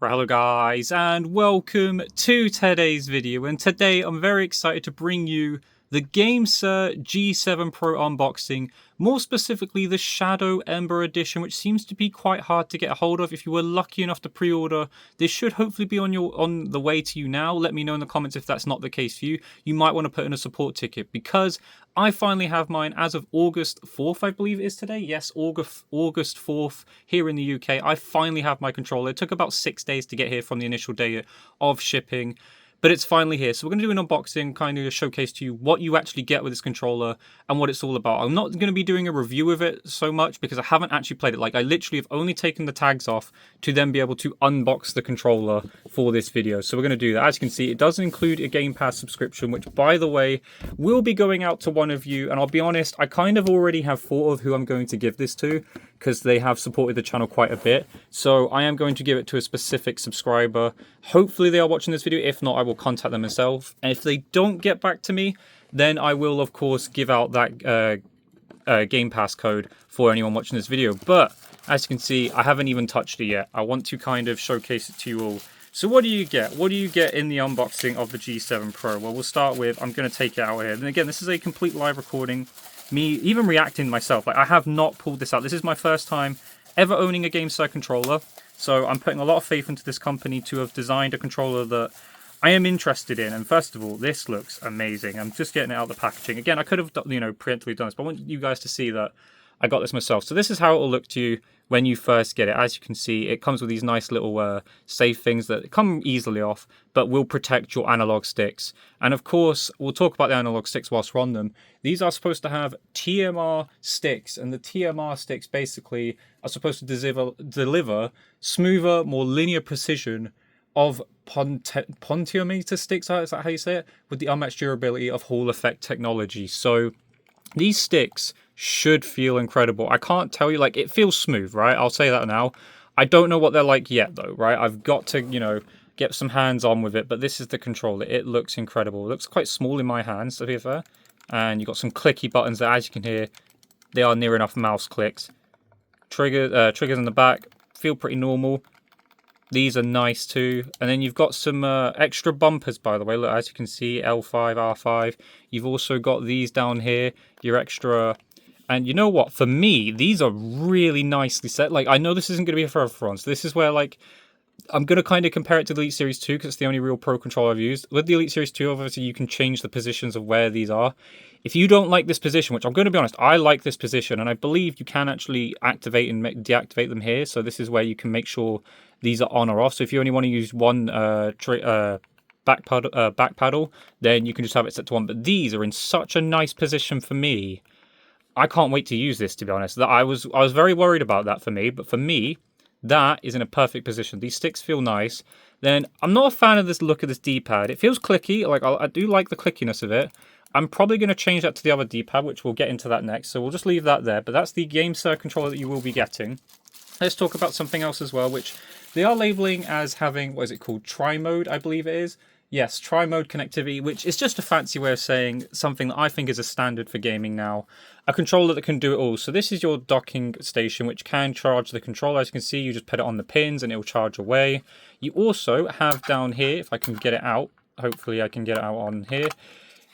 Right, hello guys, and welcome to today's video. And today I'm very excited to bring you the GameSir G7 Pro unboxing, more specifically the Shadow Ember edition, which seems to be quite hard to get a hold of. If you were lucky enough to pre-order, this should hopefully be on the way to you now. Let me know in the comments if that's not the case for you. You might want to put in a support ticket, because I finally have mine as of August 4th, I believe it is today. Yes, August 4th here in the UK. I finally have my controller. It took about 6 days to get here from the initial day of shipping, but it's finally here. So we're going to do an unboxing, kind of showcase to you what you actually get with this controller and what it's all about. I'm not going to be doing a review of it so much because I haven't actually played it. Like, I literally have only taken the tags off to then be able to unbox the controller for this video. So we're going to do that. As you can see, it does include a Game Pass subscription, which, by the way, will be going out to one of you. And I'll be honest, I kind of already have thought of who I'm going to give this to, because they have supported the channel quite a bit. So I am going to give it to a specific subscriber. Hopefully they are watching this video. If not, I will contact them myself. And if they don't get back to me, then I will, of course, give out that Game Pass code for anyone watching this video. But as you can see, I haven't even touched it yet. I want to kind of showcase it to you all. So what do you get? What do you get in the unboxing of the G7 Pro? Well, we'll start with, I'm going to take it out here. And again, this is a complete live recording. Me even reacting myself. Like, I have not pulled this out. This is my first time ever owning a GameSir controller. So I'm putting a lot of faith into this company to have designed a controller that I am interested in. And first of all, this looks amazing. I'm just getting it out of the packaging. Again, I could have, preemptively done this, but I want you guys to see that I got this myself. So this is how it will look to you when you first get it. As you can see, it comes with these nice little safe things that come easily off, but will protect your analog sticks. And of course, we'll talk about the analog sticks whilst we're on them. These are supposed to have TMR sticks, and the TMR sticks basically are supposed to deliver smoother, more linear precision of pontiometer sticks, is that how you say it? With the unmatched durability of Hall effect technology. So these sticks should feel incredible. I can't tell you, like, it feels smooth, right? I'll say that now. I don't know what they're like yet, though, right? I've got to, get some hands on with it, but this is the controller. It looks incredible. It looks quite small in my hands, to be fair. And you've got some clicky buttons that, as you can hear, they are near enough mouse clicks. Triggers in the back feel pretty normal. These are nice too. And then you've got some extra bumpers, by the way. Look, as you can see, L5, R5. You've also got these down here, your extra. And you know what? For me, these are really nicely set. Like, I know this isn't going to be for everyone. So this is where, like, I'm going to kind of compare it to the Elite Series 2 because it's the only real Pro controller I've used. With the Elite Series 2, obviously, you can change the positions of where these are. If you don't like this position, which I'm going to be honest, I like this position, and I believe you can actually activate and deactivate them here. So this is where you can make sure these are on or off. So if you only want to use one back paddle, then you can just have it set to one. But these are in such a nice position for me. I can't wait to use this, to be honest. I was very worried about that for me, but for me, that is in a perfect position. These sticks feel nice. Then I'm not a fan of this look of this D-pad. It feels clicky. Like, I do like the clickiness of it. I'm probably going to change that to the other D-pad, which we'll get into that next. So we'll just leave that there. But that's the GameSir controller that you will be getting. Let's talk about something else as well, which they are labeling as having, what is it called? Tri-mode, I believe it is. Yes, tri-mode connectivity, which is just a fancy way of saying something that I think is a standard for gaming now. A controller that can do it all. So this is your docking station, which can charge the controller. As you can see, you just put it on the pins and it will charge away. You also have down here, if I can get it out, hopefully I can get it out on here.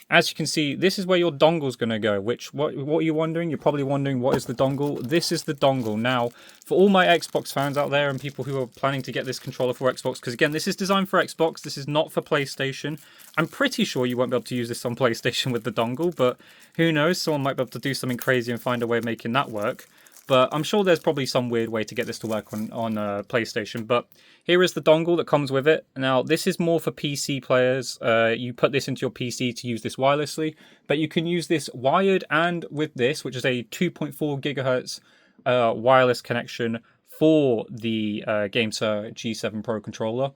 As you can see, this is where your dongle's going to go, which, what are you wondering? You're probably wondering, what is the dongle? This is the dongle. Now, for all my Xbox fans out there and people who are planning to get this controller for Xbox, because again, this is designed for Xbox, this is not for PlayStation. I'm pretty sure you won't be able to use this on PlayStation with the dongle, but who knows? Someone might be able to do something crazy and find a way of making that work. But I'm sure there's probably some weird way to get this to work on PlayStation. But here is the dongle that comes with it. Now, this is more for PC players. You put this into your PC to use this wirelessly. But you can use this wired and with this, which is a 2.4 gigahertz wireless connection for the GameSir G7 Pro controller.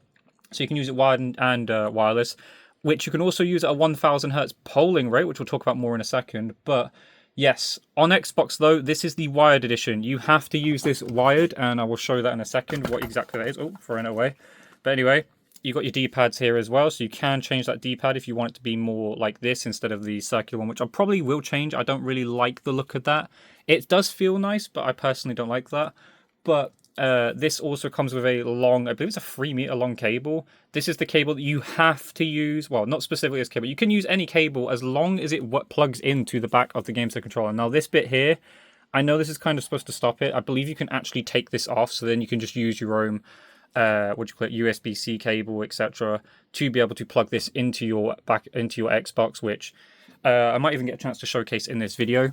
So you can use it wired and wireless, which you can also use at a 1000 hertz polling rate, which we'll talk about more in a second. But yes, on Xbox though, this is the wired edition. You have to use this wired, and I will show that in a second, what exactly that is. Oh, throwing it away. But anyway, you've got your D-pads here as well, so you can change that D-pad if you want it to be more like this instead of the circular one, which I probably will change. I don't really like the look of that. It does feel nice, but I personally don't like that. But this also comes with a long, I believe it's a 3 meter long cable. This is the cable that you have to use. Well, not specifically this cable. You can use any cable as long as it plugs into the back of the GameSir controller. Now, this bit here, I know this is kind of supposed to stop it. I believe you can actually take this off, so then you can just use your own, USB-C cable, etc., to be able to plug this into your Xbox, which I might even get a chance to showcase in this video.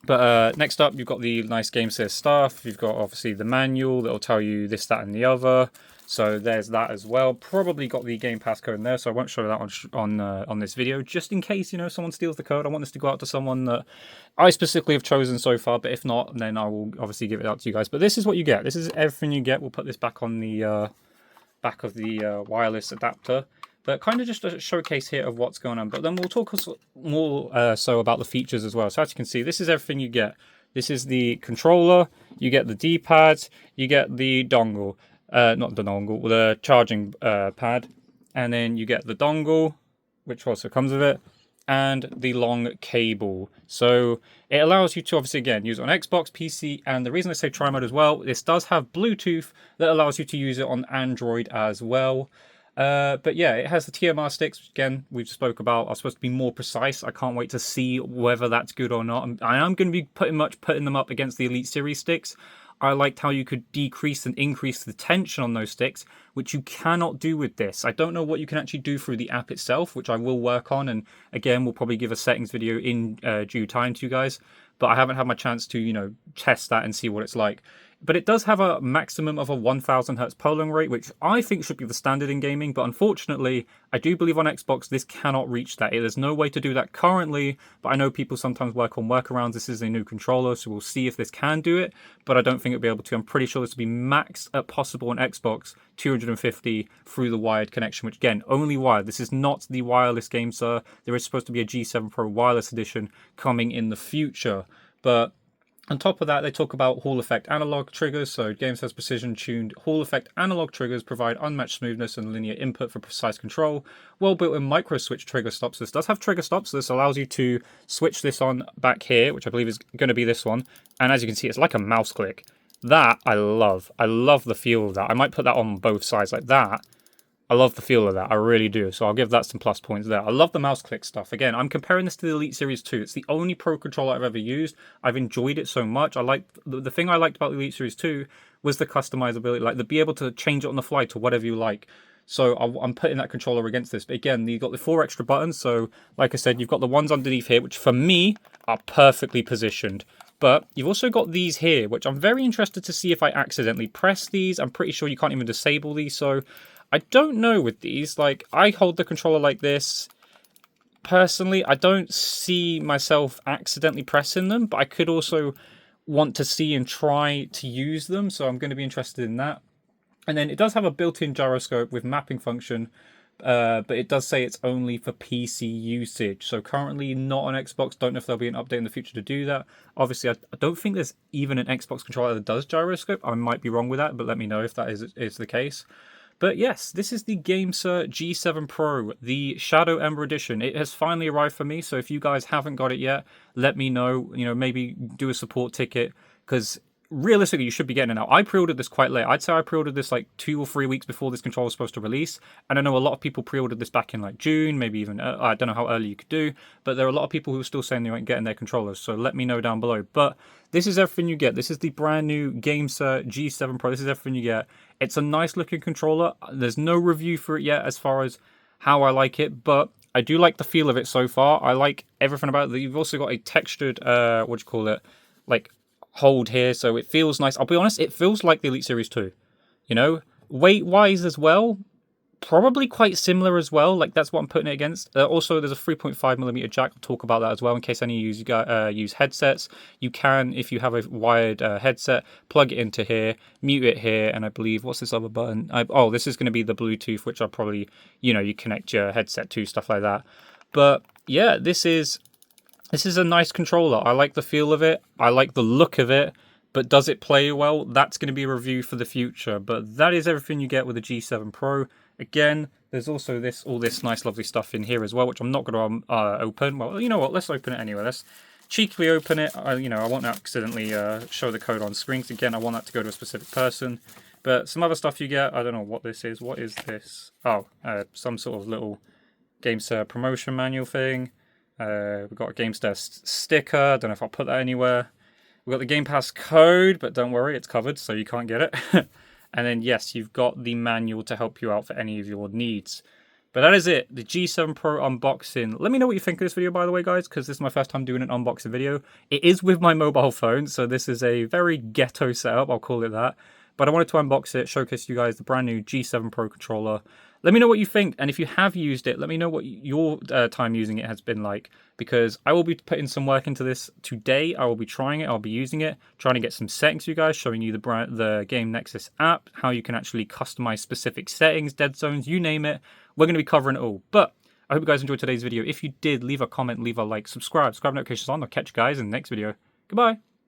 But next up, you've got the nice GameSir stuff. You've got obviously the manual that will tell you this, that, and the other. So there's that as well. Probably got the Game Pass code in there, so I won't show that on this video, just in case, you know, someone steals the code. I want this to go out to someone that I specifically have chosen so far, but if not, then I will obviously give it out to you guys. But this is what you get. This is everything you get. We'll put this back on the back of the wireless adapter. But kind of just a showcase here of what's going on. But then we'll talk more so about the features as well. So as you can see, this is everything you get. This is the controller, you get the D-pad, you get the dongle. Not the dongle, the charging pad. And then you get the dongle, which also comes with it, and the long cable. So it allows you to obviously, again, use it on Xbox, PC, and the reason I say tri-mode as well, this does have Bluetooth that allows you to use it on Android as well. But yeah, it has the TMR sticks, which again, we've spoke about, are supposed to be more precise. I can't wait to see whether that's good or not. I am going to be putting them up against the Elite Series sticks. I liked how you could decrease and increase the tension on those sticks, which you cannot do with this. I don't know what you can actually do through the app itself, which I will work on. And again, we'll probably give a settings video in due time to you guys. But I haven't had my chance to, you know, test that and see what it's like. But it does have a maximum of a 1000 Hz polling rate, which I think should be the standard in gaming. But unfortunately, I do believe on Xbox, this cannot reach that. There's no way to do that currently, but I know people sometimes work on workarounds. This is a new controller, so we'll see if this can do it, but I don't think it'll be able to. I'm pretty sure this will be max at possible on Xbox, 250 through the wired connection, which again, only wired. This is not the wireless GameSir. There is supposed to be a G7 Pro wireless edition coming in the future, but on top of that, they talk about Hall effect analog triggers. So GameSir's precision-tuned Hall effect analog triggers provide unmatched smoothness and linear input for precise control. Well built-in micro switch trigger stops. This does have trigger stops. So this allows you to switch this on back here, which I believe is going to be this one. And as you can see, it's like a mouse click. That I love. I love the feel of that. I might put that on both sides like that. I love the feel of that, I really do, so I'll give that some plus points there. I love the mouse click stuff. Again, I'm comparing this to the Elite Series 2. It's the only Pro controller I've ever used. I've enjoyed it so much. The thing I liked about the Elite Series 2 was the customizability, like the be able to change it on the fly to whatever you like. So I'm putting that controller against this. But again, you've got the 4 extra buttons, so like I said, you've got the ones underneath here, which for me are perfectly positioned. But you've also got these here, which I'm very interested to see if I accidentally press these. I'm pretty sure you can't even disable these, so I don't know with these. Like, I hold the controller like this. Personally, I don't see myself accidentally pressing them, but I could also want to see and try to use them, so I'm going to be interested in that. And then it does have a built-in gyroscope with mapping function, but it does say it's only for PC usage. So currently not on Xbox. Don't know if there'll be an update in the future to do that. Obviously, I don't think there's even an Xbox controller that does gyroscope. I might be wrong with that, but let me know if that is the case. But yes, this is the GameSir G7 Pro, the Shadow Ember Edition. It has finally arrived for me, so if you guys haven't got it yet, let me know. You know, maybe do a support ticket, because realistically, you should be getting it now. I pre-ordered this quite late. I'd say I pre-ordered this like 2 or 3 weeks before this controller was supposed to release. And I know a lot of people pre-ordered this back in like June, maybe even, I don't know how early you could do. But there are a lot of people who are still saying they weren't getting their controllers. So let me know down below. But this is everything you get. This is the brand new GameSir G7 Pro. This is everything you get. It's a nice looking controller. There's no review for it yet as far as how I like it. But I do like the feel of it so far. I like everything about it. You've also got a textured, like hold here, so it feels nice. I'll be honest, it feels like the Elite Series 2. You know, weight wise as well, probably quite similar as well. Like, that's what I'm putting it against. Also, there's a 3.5mm jack. I'll talk about that as well in case any of you use headsets. You can, if you have a wired headset, plug it into here, mute it here, and I believe, what's this other button? Oh, this is going to be the Bluetooth, which I'll probably, you know, you connect your headset to, stuff like that. But yeah, this is a nice controller. I like the feel of it. I like the look of it. But does it play well? That's going to be a review for the future. But that is everything you get with the G7 Pro. Again, there's also all this nice, lovely stuff in here as well, which I'm not going to open. Well, you know what? Let's open it anyway. Let's cheekily open it. I won't accidentally show the code on screen. Again, I want that to go to a specific person. But some other stuff you get, I don't know what this is. What is this? Oh, some sort of little GameSir promotion manual thing. We've got a GameSir sticker. I don't know if I'll put that anywhere. We've got the Game Pass code, but don't worry, it's covered, so you can't get it. And then, yes, you've got the manual to help you out for any of your needs. But that is it, the G7 Pro unboxing. Let me know what you think of this video, by the way, guys, because this is my first time doing an unboxing video. It is with my mobile phone, so this is a very ghetto setup, I'll call it that. But I wanted to unbox it, showcase you guys the brand new G7 Pro controller. Let me know what you think, and if you have used it, let me know what your time using it has been like, because I will be putting some work into this today. I will be trying it, I'll be using it, trying to get some settings for you guys, showing you the Game Nexus app, how you can actually customize specific settings, dead zones, you name it. We're going to be covering it all. But I hope you guys enjoyed today's video. If you did, leave a comment, leave a like, subscribe, notifications on. I'll catch you guys in the next video. Goodbye.